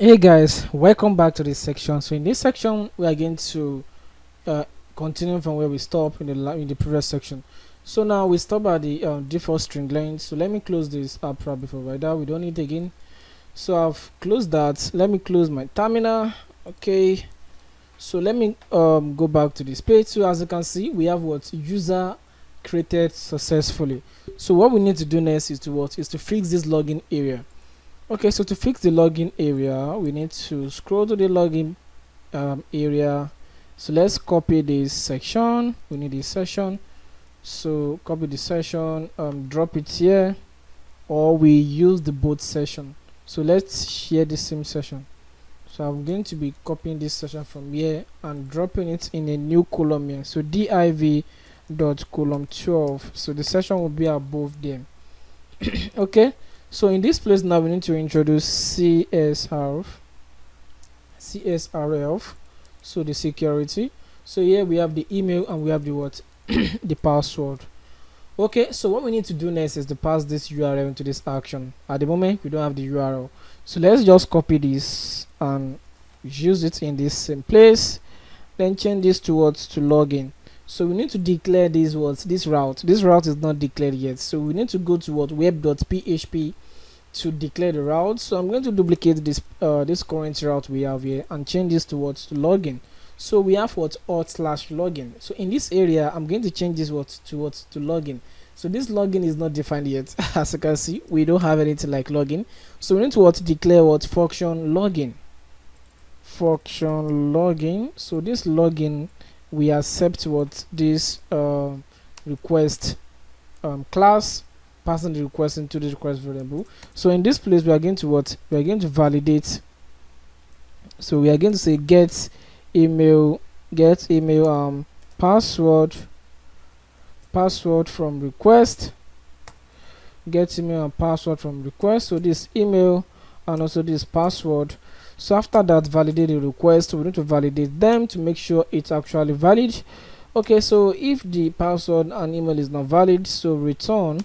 Hey guys, welcome back to this section. So in this section, we are going to uh, continue from where we stopped in the previous section. So now we stop at the default string length. So let me close this up right before right now. We don't need it again. So I've closed that. Let me close my terminal. Okay. So let me go back to this page. So as you can see, we have what user created successfully. So what we need to do next is to fix this login area. Okay, so to fix the login area, we need to scroll to the login area. So let's copy this section. We need this section. So copy the section, drop it here, or we use the both session. So let's share the same session. So I'm going to be copying this session from here and dropping it in a new column here. So div dot column 12. So the session will be above them. Okay. So in this place now we need to introduce CSRF, so the security. So here we have the email and we have the what the password. Okay, so what we need to do next is to pass this URL into this action. At the moment we don't have the URL, so let's just copy this and use it in this same place, then change this to login. So we need to declare this route. This route is not declared yet, so we need to go to web.php to declare the route. So I'm going to duplicate this this current route we have here and change this to login. So we have alt/login. So in this area I'm going to change this to login. So this login is not defined yet. As you can see, we don't have anything like login, so we need to declare function login. So this login, we accept this request class, passing the request into the request variable. So in this place we are going to validate. So we are going to say get email password from request, get email and password from request. So this email and also this password. So after that, validate the request. So we need to validate them to make sure it's actually valid. Okay, so if the password and email is not valid, so return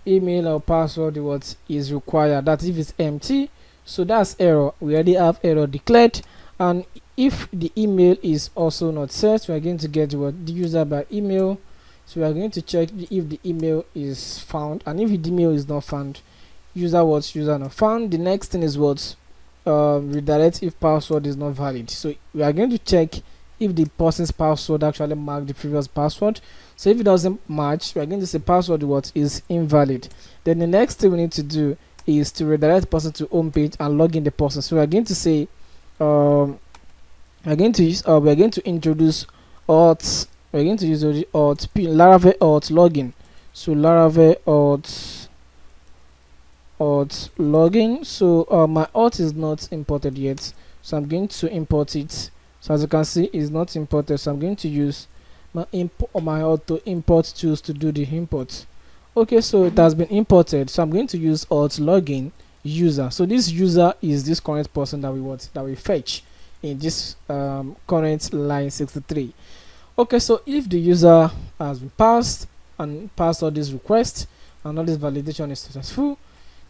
email or password what is required. That if it's empty, so that's error. We already have error declared. And if the email is also not set, we are going to get the user by email. So we are going to check if the email is found, and if the email is not found, user not found. The next thing is redirect if password is not valid. So we are going to check if the person's password actually marked the previous password. So if it doesn't match, we are going to say password is invalid. Then the next thing we need to do is to redirect the person to home page and log in the person. So we are going to say we're going to introduce auth. We're going to use Laravel auth login. So Laravel auth login. So my auth is not imported yet, so I'm going to import it. So as you can see, it's not imported, so I'm going to use my auto import tools to do the import. Okay, so it has been imported, so I'm going to use auth login user. So this user is this current person that we fetch in this current line 63. Okay, so if the user has been passed all these requests and all this validation is successful,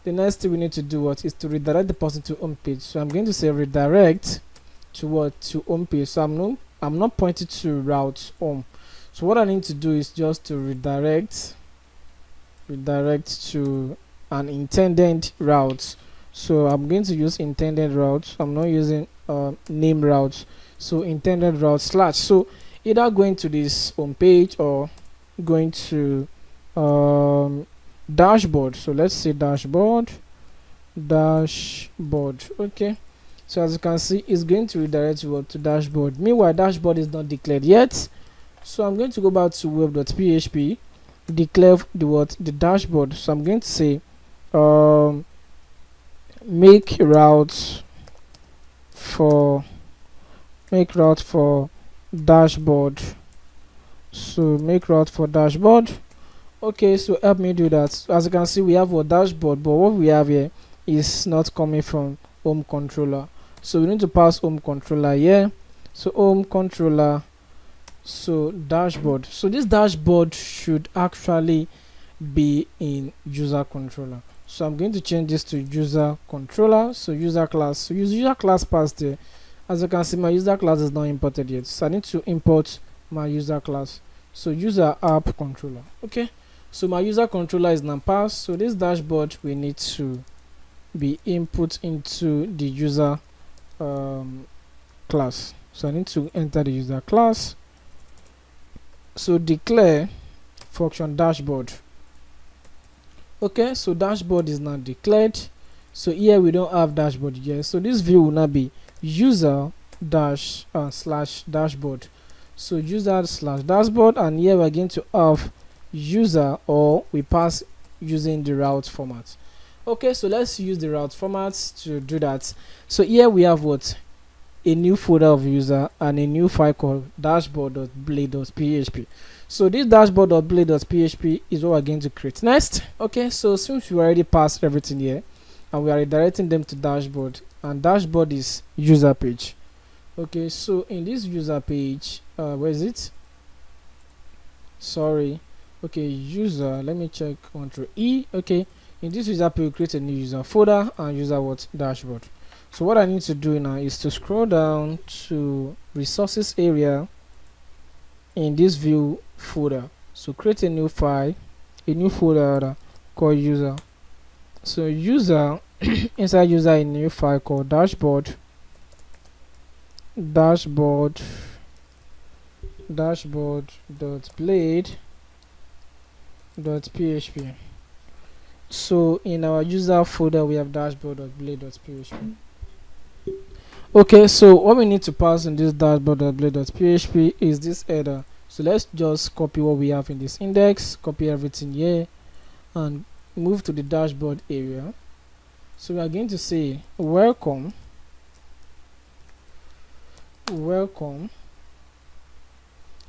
the next thing we need to do is to redirect the person to home page. So I'm going to say redirect to home page. So I'm not pointing to route home. So what I need to do is just to redirect to an intended route. So I'm going to use intended route. I'm not using name route. So intended route / so either going to this home page or going to dashboard. So let's say dashboard. Okay, so as you can see, it's going to redirect you to dashboard. Meanwhile, dashboard is not declared yet, so I'm going to go back to web.php, declare the dashboard. So I'm going to say make route for dashboard. So make route for dashboard. Okay, so help me do that. So as you can see, we have a dashboard, but what we have here is not coming from home controller. So we need to pass home controller here. So home controller, so dashboard. So this dashboard should actually be in user controller. So I'm going to change this to user controller. So user class, so use user class passed there. As you can see, my user class is not imported yet, so I need to import my user class. So user app controller. Okay, so my user controller is now passed. So this dashboard we need to be input into the user class. So I need to enter the user class. So declare function dashboard. Okay, so dashboard is now declared. So here we don't have dashboard yet, so this view will now be user dash slash dashboard. So user slash dashboard, and here we're going to have user, or we pass using the route format. Okay, so let's use the route format to do that. So here we have what? A new folder of user and a new file called dashboard.blade.php. So this dashboard.blade.php is what we're going to create next. Okay, so since we already passed everything here and we are redirecting them to dashboard, and dashboard is user page. Okay, so in this user page, where is it? Sorry. Okay, user, let me check Ctrl E. Okay, in this user page we create a new user folder and user what? Dashboard. So what I need to do now is to scroll down to resources area in this view folder. So create a new file, a new folder called user. So user inside user, a new file called dashboard.blade.php. So in our user folder we have dashboard.blade.php. Okay, so what we need to pass in this dashboard.blade.php is this header. So let's just copy what we have in this index, copy everything here, and move to the dashboard area. So we are going to say welcome.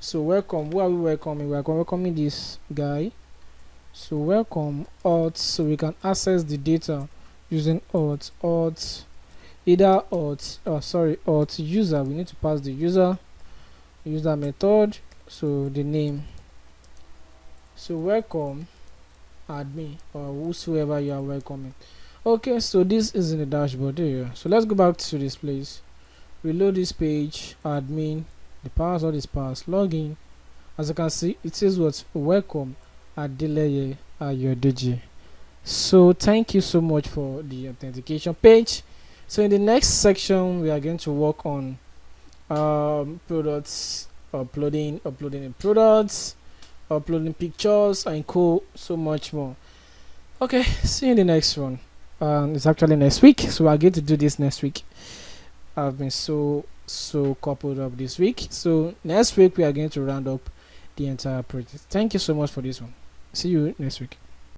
So welcome, who are we welcoming? We are welcoming this guy. So welcome auth, so we can access the data using auth either auth user. We need to pass the user method, so the name. So welcome admin or whosoever you are welcoming. Okay, so this is in the dashboard area. So let's go back to this place, reload this page, admin, the password is passed, login. As you can see, it says what? Welcome Adeleye Ayodeji. So thank you so much for the authentication page. So in the next section we are going to work on products, uploading in products, uploading pictures, and so much more. Okay, see you in the next one. It's actually next week, so I'm going to do this next week. I've been so coupled up this week, so next week we are going to round up the entire project. Thank you so much for this one. See you next week.